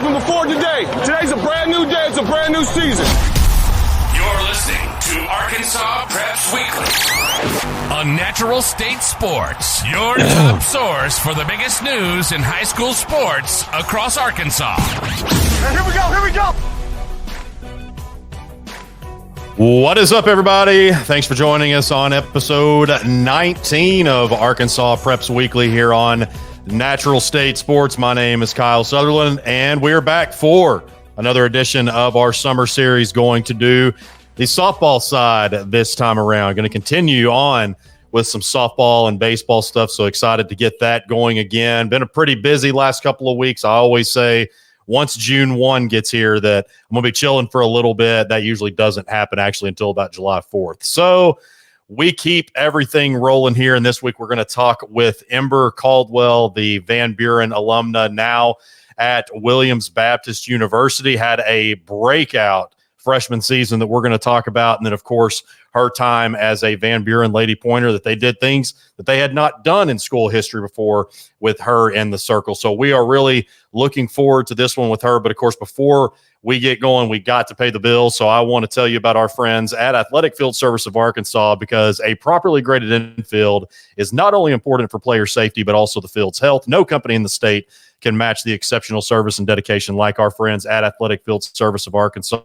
happened before today. Today's a brand new day. It's a brand new season. You're listening to Arkansas Preps Weekly on Natural State Sports, your top source for the biggest news in high school sports across Arkansas. And here we go. What is up, everybody? Thanks for joining us on episode 19 of Arkansas Preps Weekly here on Natural State Sports. My name is Kyle Sutherland, and we're back for another edition of our summer series, going to do the softball side this time around. Going to continue on with some softball and baseball stuff, so excited to get that going again. Been a pretty busy last couple of weeks. I always say once June 1 gets here that I'm going to be chilling for a little bit. That usually doesn't happen actually until about July 4th. So we keep everything rolling here, and this week we're going to talk with Ember Caldwell, the Van Buren alumna, now at Williams Baptist University. Had a breakout freshman season that we're going to talk about, and then, of course, her time as a Van Buren Lady Pointer, that they did things that they had not done in school history before with her in the circle. So we are really looking forward to this one with her. But, of course, before we get going, we got to pay the bills. So I want to tell you about our friends at Athletic Field Service of Arkansas, because a properly graded infield is not only important for player safety, but also the field's health. No company in the state can match the exceptional service and dedication like our friends at Athletic Field Service of Arkansas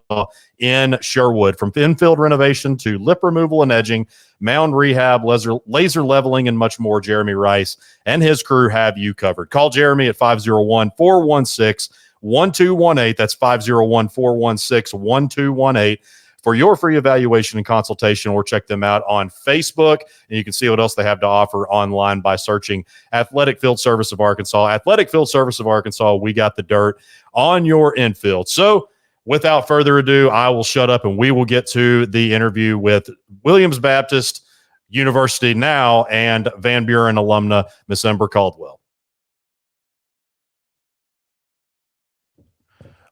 in Sherwood. From infield renovation to lip removal and edging, mound rehab, laser leveling, and much more, Jeremy Rice and his crew have you covered. Call Jeremy at 501-416-1218. That's 501-416-1218 for your free evaluation and consultation, or check them out on Facebook. And you can see what else they have to offer online by searching Athletic Field Service of Arkansas. Athletic Field Service of Arkansas, we got the dirt on your infield. So without further ado, I will shut up and we will get to the interview with Williams Baptist University now and Van Buren alumna, Miss Ember Caldwell.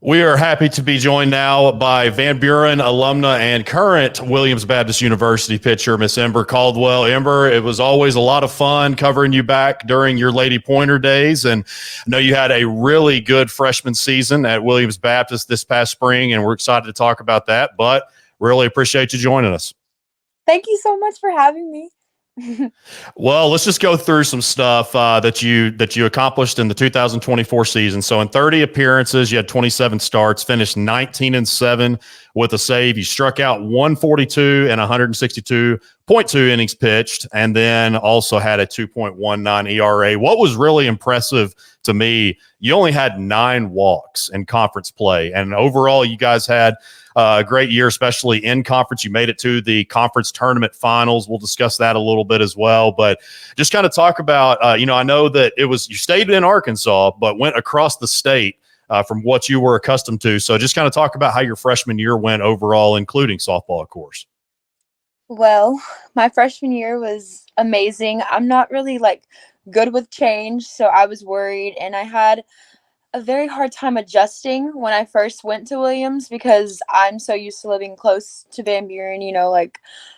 We are happy to be joined now by Van Buren alumna and current Williams Baptist University pitcher, Miss Ember Caldwell. Ember, it was always a lot of fun covering you back during your Lady Pointer days, and I know you had a really good freshman season at Williams Baptist this past spring, and we're excited to talk about that, but really appreciate you joining us. Thank you so much for having me. Well, let's just go through some stuff that you accomplished in the 2024 season. So in 30 appearances, you had 27 starts, finished 19-7 with a save. You struck out 142 and 162.2 innings pitched, and then also had a 2.19 ERA. What was really impressive to me, you only had 9 walks in conference play, and overall you guys had a great year, especially in conference. You made it to the conference tournament finals. We'll discuss that a little bit as well, but just kind of talk about, I know that you stayed in Arkansas, but went across the state from what you were accustomed to. So just kind of talk about how your freshman year went overall, including softball, of course. Well, my freshman year was amazing. I'm not really good with change, so I was worried, and I had a very hard time adjusting when I first went to Williams, because I'm so used to living close to Van Buren.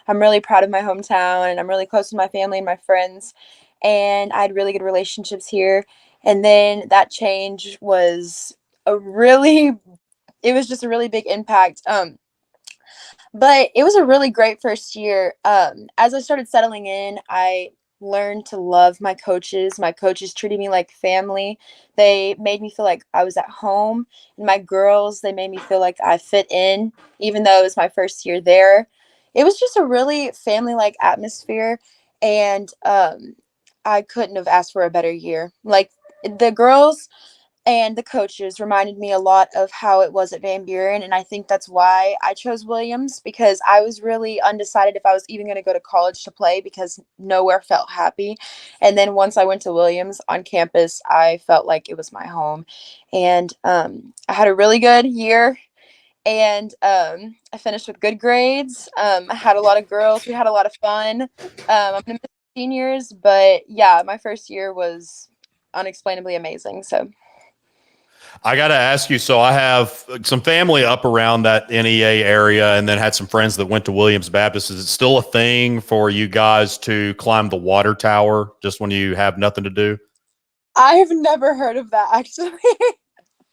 I'm really proud of my hometown, and I'm really close to my family and my friends, and I had really good relationships here. And then that change was just a really big impact. But it was a really great first year. As I started settling in, I learned to love my coaches. My coaches treated me like family. They made me feel like I was at home. And my girls, they made me feel like I fit in, even though it was my first year there. It was just a really family-like atmosphere, and I couldn't have asked for a better year. The girls and the coaches reminded me a lot of how it was at Van Buren, and I think that's why I chose Williams, because I was really undecided if I was even going to go to college to play, because nowhere felt happy. And then once I went to Williams on campus, I felt like it was my home. And I had a really good year, and I finished with good grades. I had a lot of girls. We had a lot of fun. I'm going to miss seniors, but yeah, my first year was unexplainably amazing. So I got to ask you, so I have some family up around that NEA area, and then had some friends that went to Williams Baptist. Is it still a thing for you guys to climb the water tower just when you have nothing to do? I have never heard of that, actually.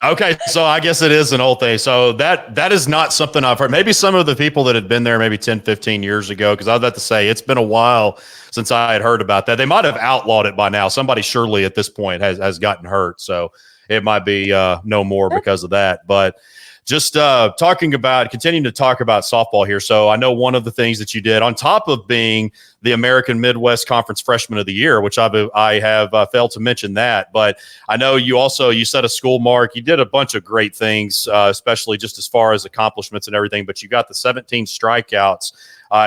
Okay, so I guess it is an old thing. So that is not something I've heard. Maybe some of the people that had been there maybe 10, 15 years ago, because I was about to say it's been a while since I had heard about that. They might have outlawed it by now. Somebody surely at this point has gotten hurt. So it might be no more because of that. But just continuing to talk about softball here. So I know one of the things that you did on top of being the American Midwest Conference Freshman of the Year, which I have failed to mention that, but I know you set a school mark. You did a bunch of great things, especially just as far as accomplishments and everything. But you got the 17 strikeouts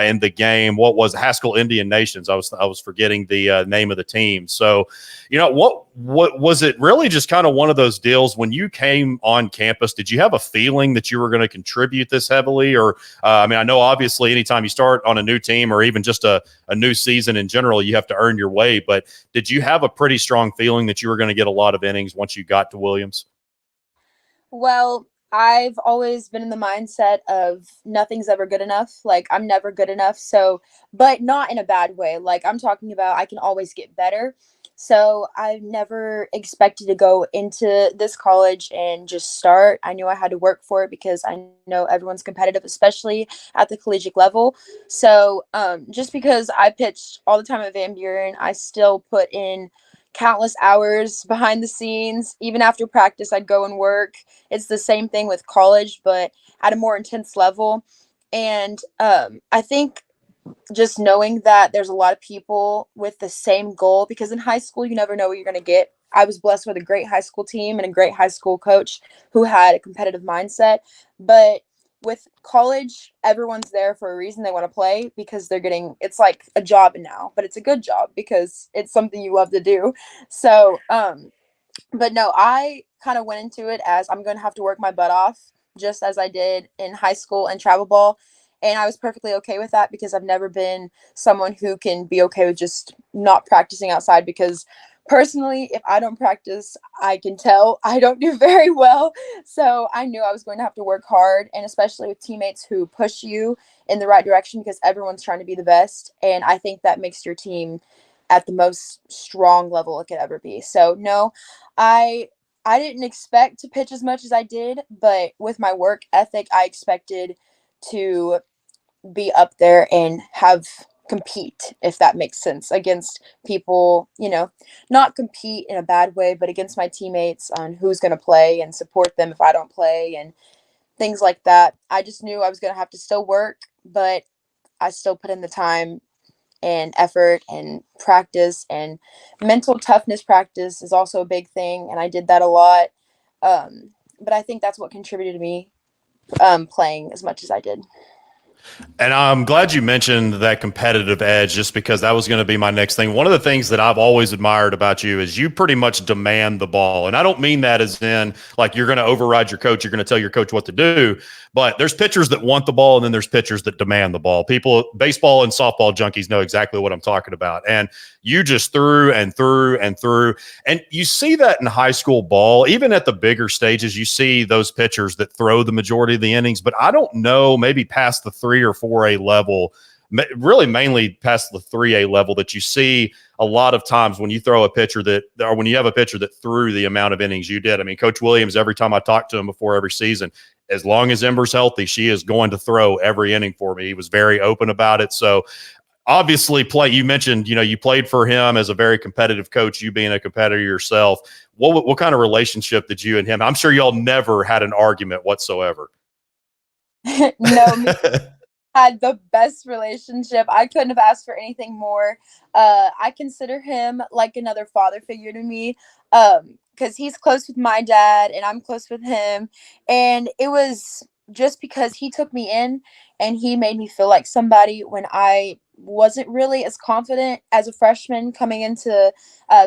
in the game. What was Haskell Indian Nations? I was forgetting the name of the team. So, what was it really just kind of one of those deals when you came on campus? Did you have a feeling that you were going to contribute this heavily, or I know obviously anytime you start on a new team or even just a new season in general, you have to earn your way. But did you have a pretty strong feeling that you were going to get a lot of innings once you got to Williams? Well, I've always been in the mindset of nothing's ever good enough. Like, I'm never good enough. So, but not in a bad way. Like, I'm talking about I can always get better. So, I never expected to go into this college and just start. I knew I had to work for it because I know everyone's competitive, especially at the collegiate level. So, just because I pitched all the time at Van Buren, I still put in countless hours behind the scenes. Even after practice, I'd go and work. It's the same thing with college, but at a more intense level. And I think just knowing that there's a lot of people with the same goal, because in high school, you never know what you're going to get. I was blessed with a great high school team and a great high school coach who had a competitive mindset. But with college, everyone's there for a reason. They want to play because it's like a job now, but it's a good job because it's something you love to do. So, but no, I kind of went into it as I'm going to have to work my butt off, just as I did in high school and travel ball. And I was perfectly okay with that because I've never been someone who can be okay with just not practicing outside. Because personally, if I don't practice, I can tell I don't do very well. So I knew I was going to have to work hard, and especially with teammates who push you in the right direction because everyone's trying to be the best. And I think that makes your team at the most strong level it could ever be. So no, I I didn't expect to pitch as much as I did, but with my work ethic, I expected to be up there and have compete, if that makes sense, against people, not compete in a bad way, but against my teammates on who's going to play and support them if I don't play and things like that. I just knew I was going to have to still work, but I still put in the time and effort and practice, and mental toughness practice is also a big thing, and I did that a lot. But I think that's what contributed to me playing as much as I did. And I'm glad you mentioned that competitive edge, just because that was going to be my next thing. One of the things that I've always admired about you is you pretty much demand the ball. And I don't mean that as in like you're going to override your coach, you're going to tell your coach what to do. But there's pitchers that want the ball, and then there's pitchers that demand the ball. People, baseball and softball junkies know exactly what I'm talking about. And you just threw and threw and threw. And you see that in high school ball, even at the bigger stages, you see those pitchers that throw the majority of the innings. But I don't know, maybe past the 3 or 4A level, really mainly past the 3A level, that you see a lot of times when you throw a pitcher or when you have a pitcher that threw the amount of innings you did. I mean, Coach Williams, every time I talk to him before every season, as long as Ember's healthy, she is going to throw every inning for me. He was very open about it. So obviously you mentioned, you played for him as a very competitive coach, you being a competitor yourself. What kind of relationship did you and him? I'm sure y'all never had an argument whatsoever. No, had the best relationship. I couldn't have asked for anything more. I consider him like another father figure to me, because he's close with my dad and I'm close with him. And it was just because he took me in and he made me feel like somebody when I wasn't really as confident as a freshman coming into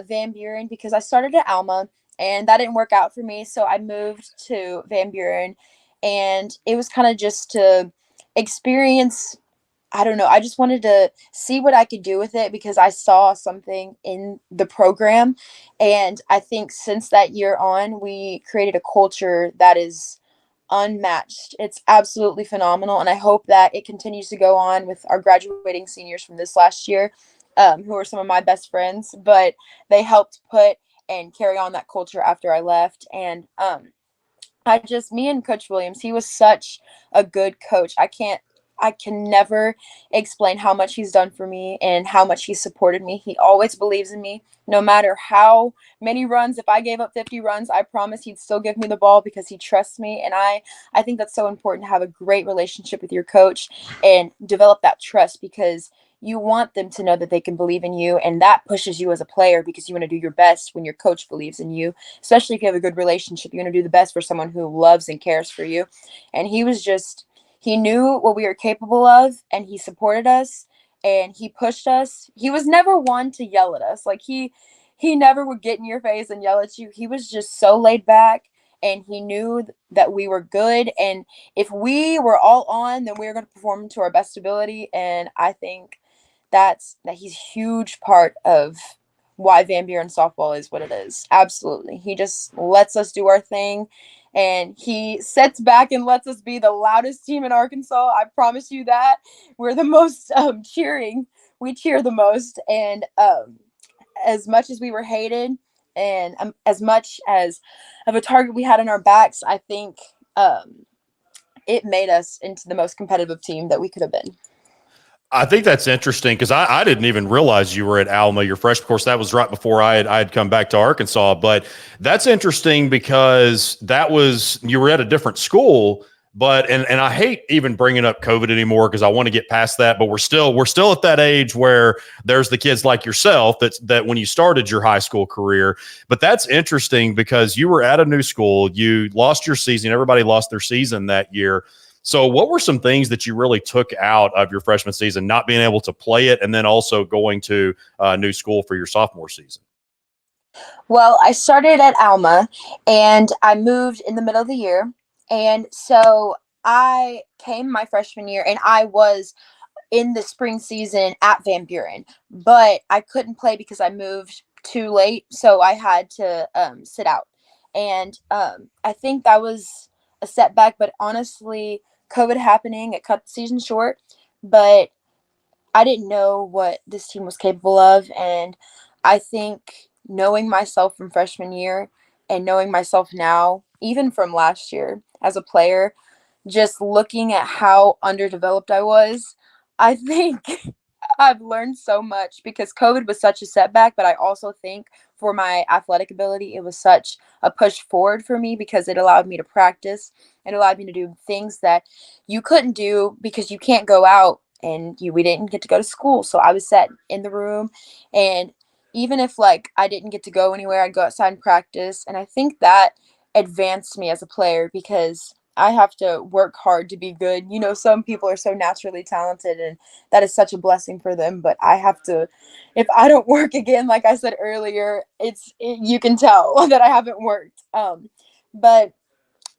Van Buren, because I started at Alma and that didn't work out for me. So I moved to Van Buren, and it was kind of just to experience. I don't know, I just wanted to see what I could do with it because I saw something in the program. And I think since that year on, we created a culture that is unmatched. It's absolutely phenomenal, and I hope that it continues to go on with our graduating seniors from this last year, who are some of my best friends, but they helped put and carry on that culture after I left. And Me and Coach Williams, he was such a good coach. I can never explain how much he's done for me and how much he supported me. He always believes in me, no matter how many runs. If I gave up 50 runs, I promise he'd still give me the ball because he trusts me. And I think that's so important to have a great relationship with your coach and develop that trust, because you want them to know that they can believe in you, and that pushes you as a player because you want to do your best when your coach believes in you, especially if you have a good relationship. You want to do the best for someone who loves and cares for you. And he knew what we were capable of, and he supported us and he pushed us. He was never one to yell at us. Like he never would get in your face and yell at you. He was just so laid back, and he knew that we were good, and if we were all on, then we were going to perform to our best ability. And I think that he's a huge part of why Van Buren softball is what it is. Absolutely. He just lets us do our thing, and he sits back and lets us be the loudest team in Arkansas. I promise you that. We're the most cheering. We cheer the most. And as much as we were hated, and as much as of a target we had on our backs, I think it made us into the most competitive team that we could have been. I think that's interesting because I didn't even realize you were at Alma your freshman. Of course, that was right before I had come back to Arkansas. But that's interesting because you were at a different school. But and I hate even bringing up COVID anymore because I want to get past that. But we're still at that age where there's the kids like yourself that when you started your high school career. But that's interesting because you were at a new school. You lost your season. Everybody lost their season that year. So what were some things that you really took out of your freshman season, not being able to play it, and then also going to a new school for your sophomore season? Well, I started at Alma, and I moved in the middle of the year. And so I came my freshman year, and I was in the spring season at Van Buren, but I couldn't play because I moved too late. So I had to sit out. And I think that was a setback, but honestly, COVID happening, it cut the season short. But I didn't know what this team was capable of. And I think knowing myself from freshman year and knowing myself now, even from last year as a player, just looking at how underdeveloped I was, I think I've learned so much because COVID was such a setback, but I also think for my athletic ability, it was such a push forward for me because it allowed me to practice. It allowed me to do things that you couldn't do because you can't go out, and we didn't get to go to school. So I was set in the room, and even if like I didn't get to go anywhere, I'd go outside and practice. And I think that advanced me as a player because I have to work hard to be good. You know, some people are so naturally talented, and that is such a blessing for them. But I have to, if I don't work again, like I said earlier, you can tell that I haven't worked. But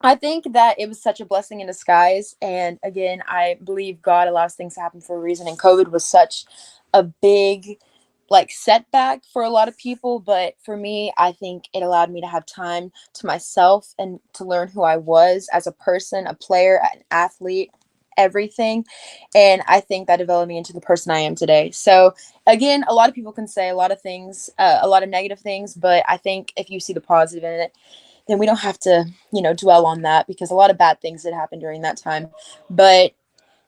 I think that it was such a blessing in disguise. And again, I believe God allows things to happen for a reason. And COVID was such a big setback for a lot of people, but for me, I think it allowed me to have time to myself and to learn who I was as a person, a player, an athlete, everything. And I think that developed me into the person I am today. So again, a lot of people can say a lot of things, a lot of negative things, but I think if you see the positive in it, then we don't have to, dwell on that because a lot of bad things did happen during that time. But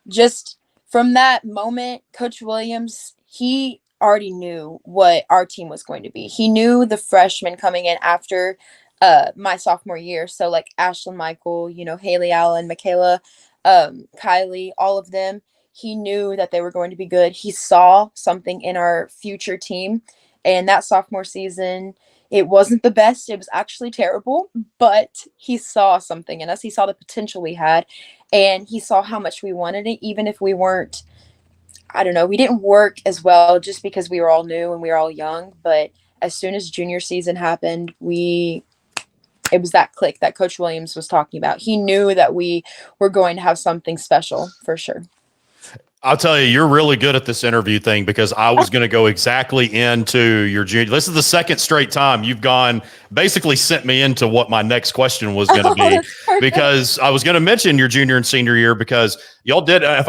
just from that moment, Coach Williams, he already knew what our team was going to be. He knew the freshmen coming in after my sophomore year. So like Ashlyn Michael, Haley Allen, Michaela, Kylie, all of them. He knew that they were going to be good. He saw something in our future team. And that sophomore season, it wasn't the best. It was actually terrible, but he saw something in us. He saw the potential we had, and he saw how much we wanted it, even if we weren't, I don't know, we didn't work as well just because we were all new and we were all young. But as soon as junior season happened, it was that click that Coach Williams was talking about. He knew that we were going to have something special for sure. I'll tell you, you're really good at this interview thing because I was going to go exactly into your junior. This is the second straight time you've basically sent me into what my next question was going to be because I was going to mention your junior and senior year because y'all did. I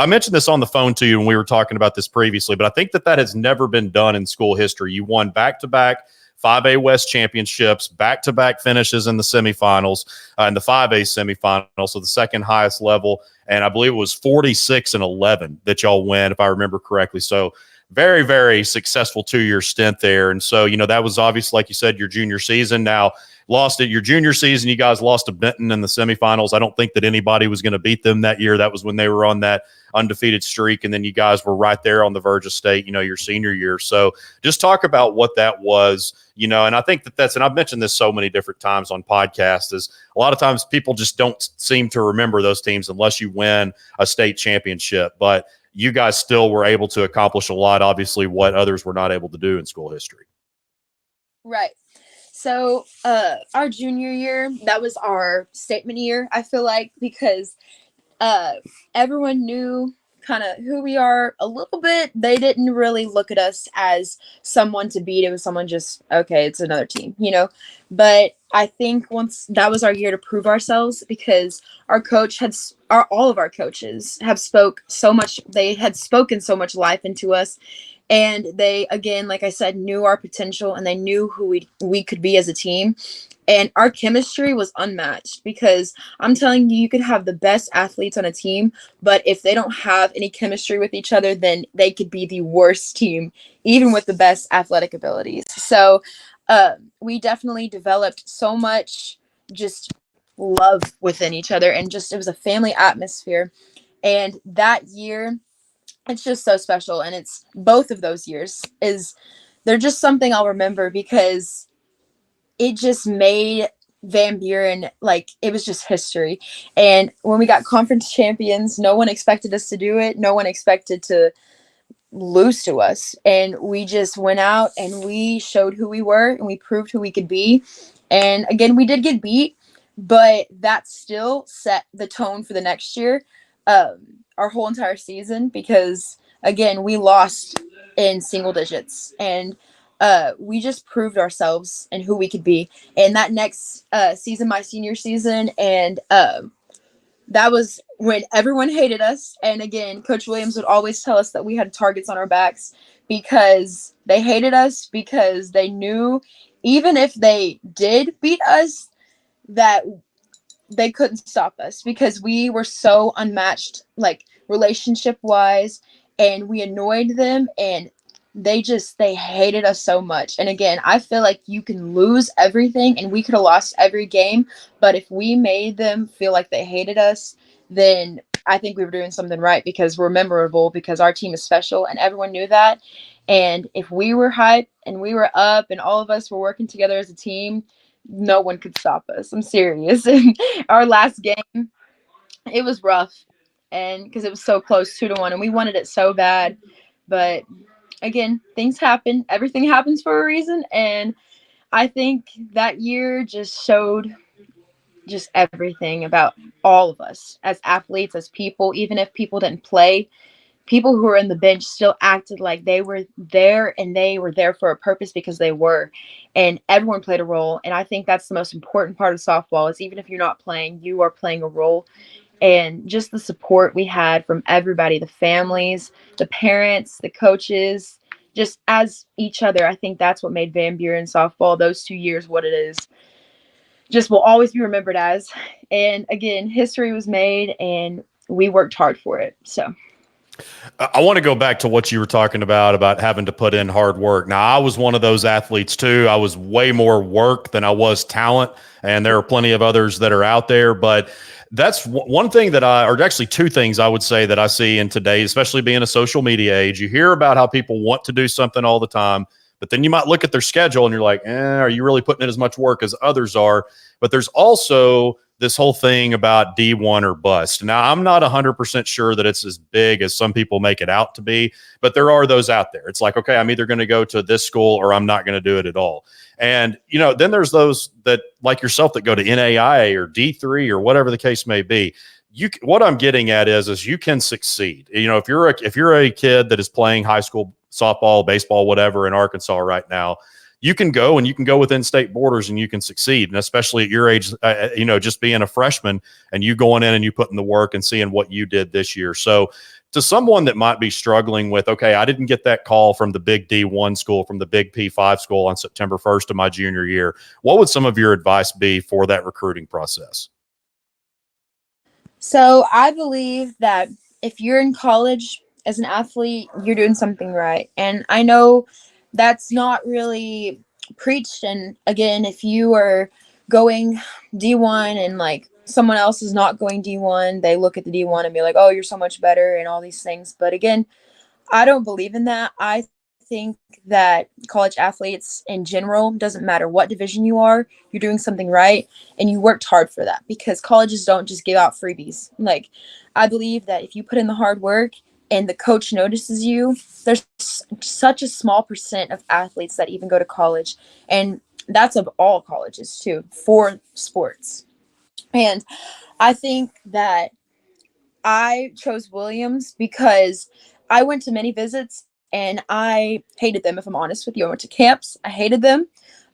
mentioned this on the phone to you when we were talking about this previously, but I think that has never been done in school history. You won back-to-back 5A West championships, back-to-back finishes in the semifinals, in the 5A semifinals, so the second highest level. And I believe it was 46-11 that y'all win, if I remember correctly. So very, very successful 2-year stint there. And so, that was obviously, like you said, your junior season. Now, lost it your junior season. You guys lost to Benton in the semifinals. I don't think that anybody was going to beat them that year. That was when they were on that undefeated streak. And then you guys were right there on the verge of state, your senior year. So just talk about what that was, and I think and I've mentioned this so many different times on podcasts, is a lot of times people just don't seem to remember those teams unless you win a state championship. But you guys still were able to accomplish a lot, obviously, what others were not able to do in school history. Right. So our junior year, that was our statement year, I feel like, because everyone knew kind of who we are a little bit. They didn't really look at us as someone to beat. It was someone just, okay, it's another team, But I think once that was our year to prove ourselves, because all of our coaches have they had spoken so much life into us. And they, again, like I said, knew our potential, and they knew who we could be as a team. And our chemistry was unmatched, because I'm telling you, you could have the best athletes on a team, but if they don't have any chemistry with each other, then they could be the worst team, even with the best athletic abilities. So we definitely developed so much just love within each other, and it was a family atmosphere. And that year, it's just so special. And it's both of those years they're just something I'll remember, because it just made Van Buren, like, it was just history. And when we got conference champions, no one expected us to do it. No one expected to lose to us. And we just went out and we showed who we were, and we proved who we could be. And again, we did get beat, but that still set the tone for the next year, our whole entire season, because again, we lost in single digits, and we just proved ourselves and who we could be. And that next season, my senior season, and that was when everyone hated us. And again, Coach Williams would always tell us that we had targets on our backs, because they hated us, because they knew even if they did beat us, that they couldn't stop us, because we were so unmatched, like, relationship wise, and we annoyed them, and they hated us so much. And again, I feel like you can lose everything, and we could have lost every game, but if we made them feel like they hated us, then I think we were doing something right, because we're memorable, because our team is special, and everyone knew that. And if we were hyped and we were up and all of us were working together as a team, no one could stop us. I'm serious. And our last game, it was rough, and because it was so close, 2-1, and we wanted it so bad. But again, things happen. Everything happens for a reason. And I think that year just showed just everything about all of us as athletes, as people. Even if people didn't play, people who were in the bench still acted like they were there, and they were there for a purpose, because they were. And everyone played a role. And I think that's the most important part of softball, is even if you're not playing, you are playing a role. And just the support we had from everybody, the families, the parents, the coaches, just as each other. I think that's what made Van Buren softball, those 2 years, what it is, just will always be remembered as. And again, history was made, and we worked hard for it. So I want to go back to what you were talking about having to put in hard work. Now, I was one of those athletes too. I was way more work than I was talent, and there are plenty of others that are out there. But that's one thing or actually two things I would say that I see in today, especially being a social media age. You hear about how people want to do something all the time, but then you might look at their schedule and you're like, are you really putting in as much work as others are? But there's also this whole thing about D1 or bust. Now, I'm not 100% sure that it's as big as some people make it out to be, but there are those out there. It's like, okay, I'm either going to go to this school or I'm not going to do it at all. And, then there's those that, like yourself, that go to NAIA or D3 or whatever the case may be. What I'm getting at is you can succeed. If you're a kid that is playing high school softball, baseball, whatever in Arkansas right now, you can go within state borders and you can succeed. And especially at your age, just being a freshman and you going in and you putting the work and seeing what you did this year. So to someone that might be struggling with, okay, I didn't get that call from the big D1 school, from the big P5 school on September 1st of my junior year, what would some of your advice be for that recruiting process? So I believe that if you're in college as an athlete, you're doing something right. And I know that's not really preached. And again, if you are going D1 and like someone else is not going D1, they look at the D1 and be like, oh, you're so much better and all these things. But again, I don't believe in that. I think that college athletes in general, doesn't matter what division you are, you're doing something right and you worked hard for that, because colleges don't just give out freebies. Like, I believe that if you put in the hard work and the coach notices you, there's such a small percent of athletes that even go to college. And that's of all colleges too, for sports. And I think that I chose Williams because I went to many visits and I hated them, if I'm honest with you. I went to camps, I hated them.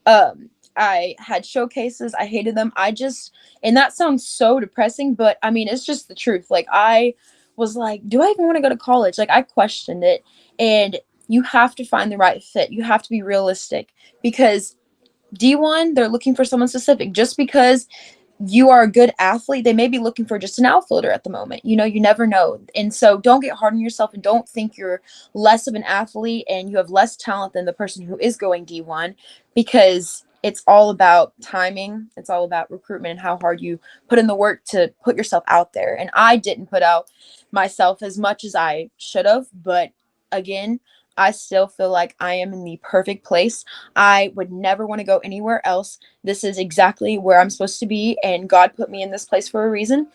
I had showcases, I hated them. And that sounds so depressing, but I mean, it's just the truth. Like, I was like, do I even want to go to college? Like, I questioned it. And you have to find the right fit. You have to be realistic, because D1, they're looking for someone specific. Just because you are a good athlete, they may be looking for just an outfielder at the moment. You know, you never know. And so don't get hard on yourself and don't think you're less of an athlete and you have less talent than the person who is going D1, because it's all about timing. It's all about recruitment and how hard you put in the work to put yourself out there. And I didn't put out myself as much as I should have, but again, I still feel like I am in the perfect place. I would never want to go anywhere else. This is exactly where I'm supposed to be, and God put me in this place for a reason.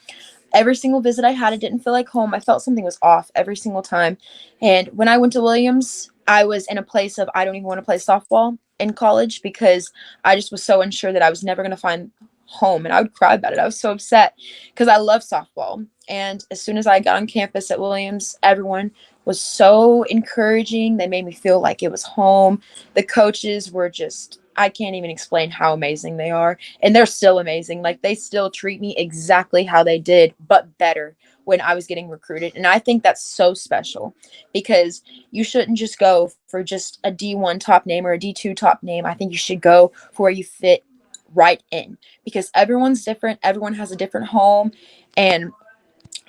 Every single visit I had, it didn't feel like home. I felt something was off every single time. And when I went to Williams, I was in a place of I don't even want to play softball in college, because I just was so unsure that I was never going to find home, and I would cry about it. I was so upset because I love softball. And as soon as I got on campus at Williams, everyone was so encouraging. They made me feel like it was home. The coaches were just, I can't even explain how amazing they are. And they're still amazing. Like, they still treat me exactly how they did, but better when I was getting recruited. And I think that's so special, because you shouldn't just go for just a D1 top name or a D2 top name. I think you should go for where you fit right in, because everyone's different. Everyone has a different home. And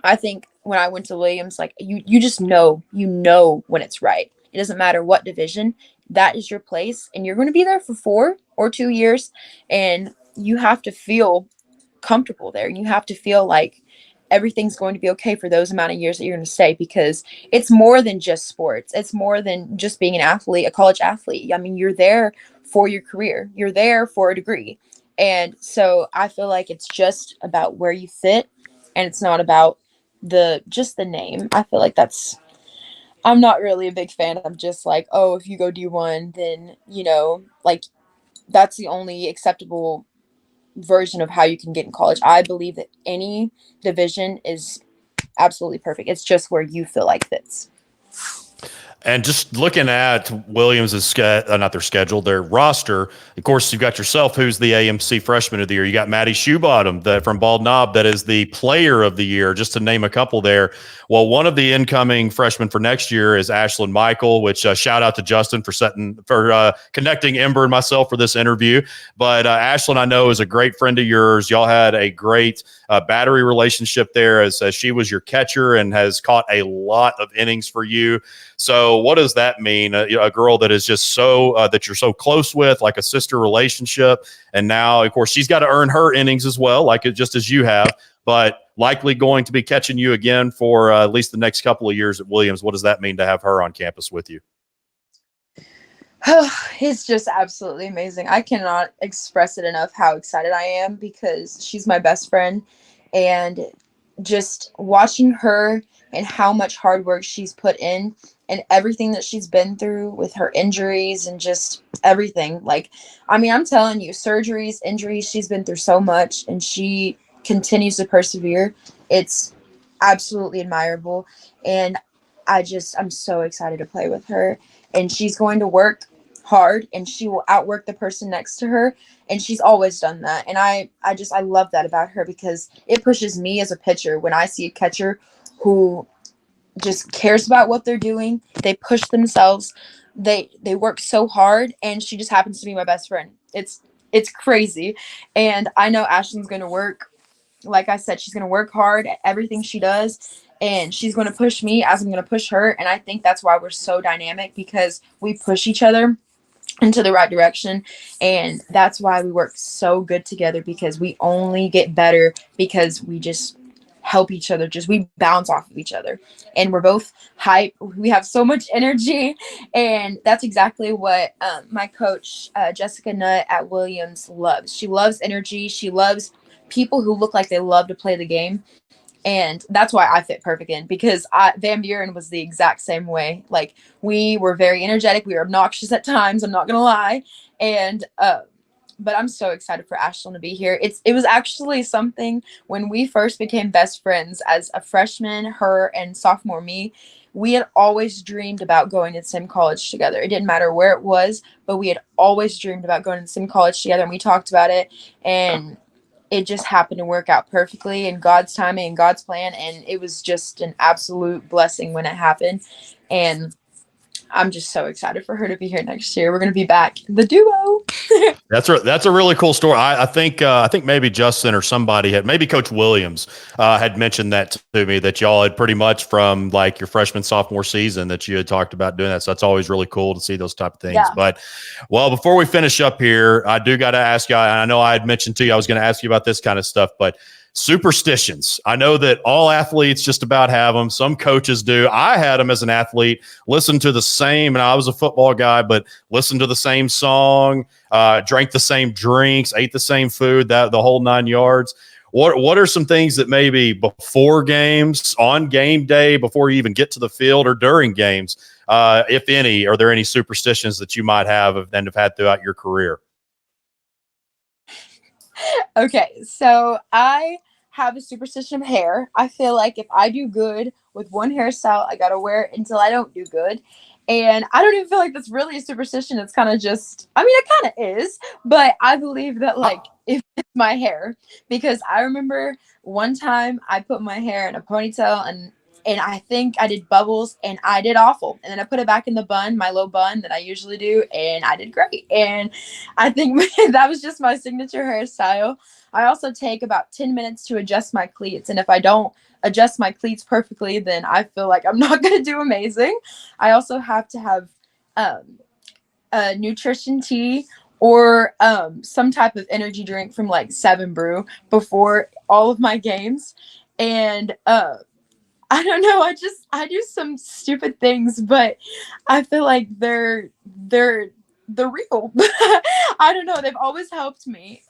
I think when I went to Williams, like, you just know, when it's right. It doesn't matter what division, that is your place, and you're going to be there for 4 or 2 years, and you have to feel comfortable there. You have to feel like everything's going to be okay for those amount of years that you're going to stay, because it's more than just sports. It's more than just being an athlete, a college athlete. I mean, you're there for your career. You're there for a degree. And so I feel like it's just about where you fit, and it's not about the name. I feel like I'm not really a big fan of just like, oh, if you go D1, then, like, that's the only acceptable version of how you can get in college. I believe that any division is absolutely perfect. It's just where you feel like fits. And just looking at Williams' not their schedule, their roster, of course, you've got yourself, who's the AMC Freshman of the Year. You got Maddie Shoebottom from Bald Knob, that is the Player of the Year, just to name a couple there. Well, one of the incoming freshmen for next year is Ashlyn Michael, which shout out to Justin for connecting Ember and myself for this interview. But Ashlyn, I know, is a great friend of yours. Y'all had a great battery relationship there, as she was your catcher and has caught a lot of innings for you. So what does that mean? A girl that is just so that you're so close with, like a sister relationship. And now, of course, she's got to earn her innings as well, just as you have, but likely going to be catching you again for at least the next couple of years at Williams. What does that mean to have her on campus with you? It's just absolutely amazing. I cannot express it enough how excited I am, because she's my best friend, and just watching her and how much hard work she's put in and everything that she's been through with her injuries and just everything. Like, I mean, I'm telling you, surgeries, injuries, she's been through so much, and she continues to persevere. It's absolutely admirable. And I'm so excited to play with her. And she's going to work hard, and she will outwork the person next to her. And she's always done that. And I love that about her, because it pushes me as a pitcher when I see a catcher who just cares about what they're doing. They push themselves. They work so hard, and she just happens to be my best friend. It's crazy. And I know Ashlyn's going to work, like I said, she's going to work hard at everything she does, and she's going to push me as I'm going to push her. And I think that's why we're so dynamic, because we push each other into the right direction. And that's why we work so good together, because we only get better because we just help each other. Just we bounce off of each other, and we're both hype. We have so much energy, and that's exactly what my coach Jessica Nutt at Williams loves. She loves energy. She loves people who look like they love to play the game. And that's why I fit perfect in, because Van Buren was the exact same way. Like, we were very energetic. We were obnoxious at times. I'm not going to lie. And, but I'm so excited for Ashlyn to be here. It was actually something when we first became best friends as a freshman, her and sophomore me, we had always dreamed about going to the same college together. It didn't matter where it was, but we had always dreamed about going to the same college together. And we talked about it, and it just happened to work out perfectly in God's timing and God's plan. And it was just an absolute blessing when it happened. And I'm just so excited for her to be here next year. We're going to be back, the duo. That's a really cool story. I think maybe Justin or somebody had, maybe Coach Williams had mentioned that to me, that y'all had pretty much from like your freshman sophomore season that you had talked about doing that. So that's always really cool to see those type of things. Yeah. But well, before we finish up here, I do got to ask you. I know I had mentioned to you I was going to ask you about this kind of stuff, but superstitions. I know that all athletes just about have them. Some coaches do. I had them as an athlete, listen to the same, and I was a football guy, but listen to the same song, drank the same drinks, ate the same food, that the whole 9 yards. What are some things that maybe before games, on game day, before you even get to the field, or during games, if any, are there any superstitions that you might have and have had throughout your career? Okay, so I have a superstition of hair. I feel like if I do good with one hairstyle, I gotta wear it until I don't do good. And I don't even feel like that's really a superstition. It's kind of just, I mean, it kind of is, but I believe that, like, if it's my hair, because I remember one time I put my hair in a ponytail, and I think I did bubbles, and I did awful. And then I put it back in the bun, my low bun that I usually do, and I did great. And I think that was just my signature hairstyle. I also take about 10 minutes to adjust my cleats. And if I don't adjust my cleats perfectly, then I feel like I'm not going to do amazing. I also have to have a nutrition tea or some type of energy drink from like 7 Brew before all of my games. And I don't know. I do some stupid things, but I feel like they're the real. I don't know. They've always helped me.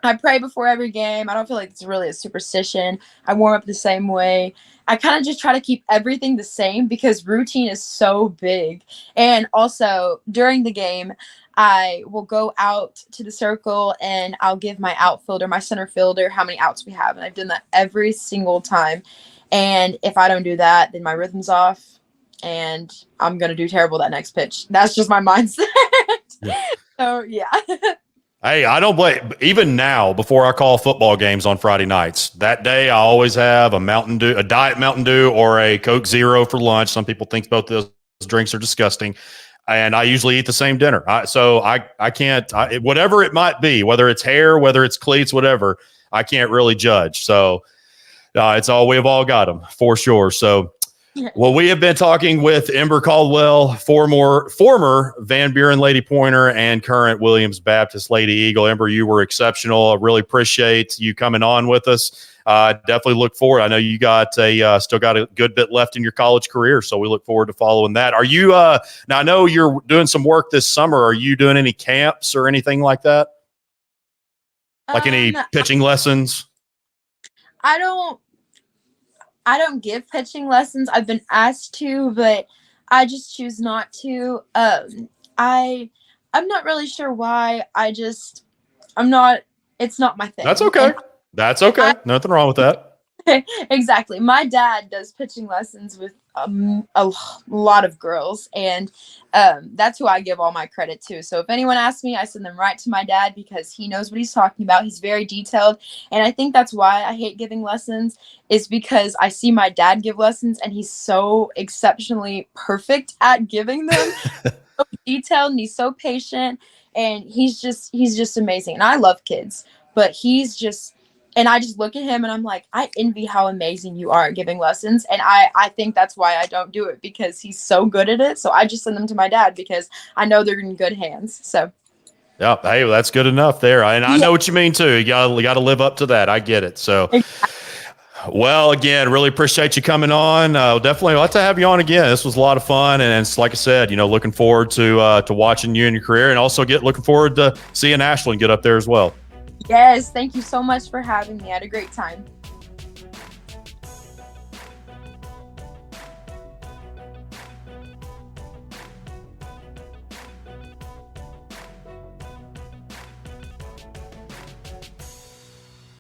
I pray before every game. I don't feel like it's really a superstition. I warm up the same way. I kind of just try to keep everything the same because routine is so big. And also during the game, I will go out to the circle and I'll give my outfielder, my center fielder, how many outs we have. And I've done that every single time. And if I don't do that, then my rhythm's off and I'm going to do terrible that next pitch. That's just my mindset. Yeah. So, yeah. Hey, I don't blame. Even now, before I call football games on Friday nights, that day I always have a Mountain Dew, a Diet Mountain Dew, or a Coke Zero for lunch. Some people think both those drinks are disgusting, and I usually eat the same dinner. So I can't, whatever it might be, whether it's hair, whether it's cleats, whatever, I can't really judge. So we've all got them for sure. So. Well, we have been talking with Ember Caldwell, former Van Buren Lady Pointer and current Williams Baptist Lady Eagle. Ember, you were exceptional. I really appreciate you coming on with us. Definitely look forward. I know you got still got a good bit left in your college career, so we look forward to following that. Are you now? I know you're doing some work this summer. Are you doing any camps or anything like that? Like any pitching lessons? I don't give pitching lessons. I've been asked to, but I just choose not to. I'm not really sure why. I'm not. It's not my thing. That's okay. That's okay. Nothing wrong with that. Exactly. My dad does pitching lessons with a lot of girls, and that's who I give all my credit to. So if anyone asks me, I send them right to my dad because he knows what he's talking about. He's very detailed, and I think that's why I hate giving lessons, is because I see my dad give lessons and he's so exceptionally perfect at giving them. So detailed, and he's so patient, and he's just amazing. And I love kids, but and I just look at him and I'm like, I envy how amazing you are at giving lessons. And I think that's why I don't do it, because he's so good at it. So I just send them to my dad because I know they're in good hands. So yeah, hey, well, that's good enough there. And I know what you mean too. You gotta live up to that. I get it. So well, again, really appreciate you coming on. Definitely like to have you on again. This was a lot of fun, and it's like I said, looking forward to watching you in your career, and also looking forward to seeing Ashland get up there as well. Yes, thank you so much for having me. I had a great time.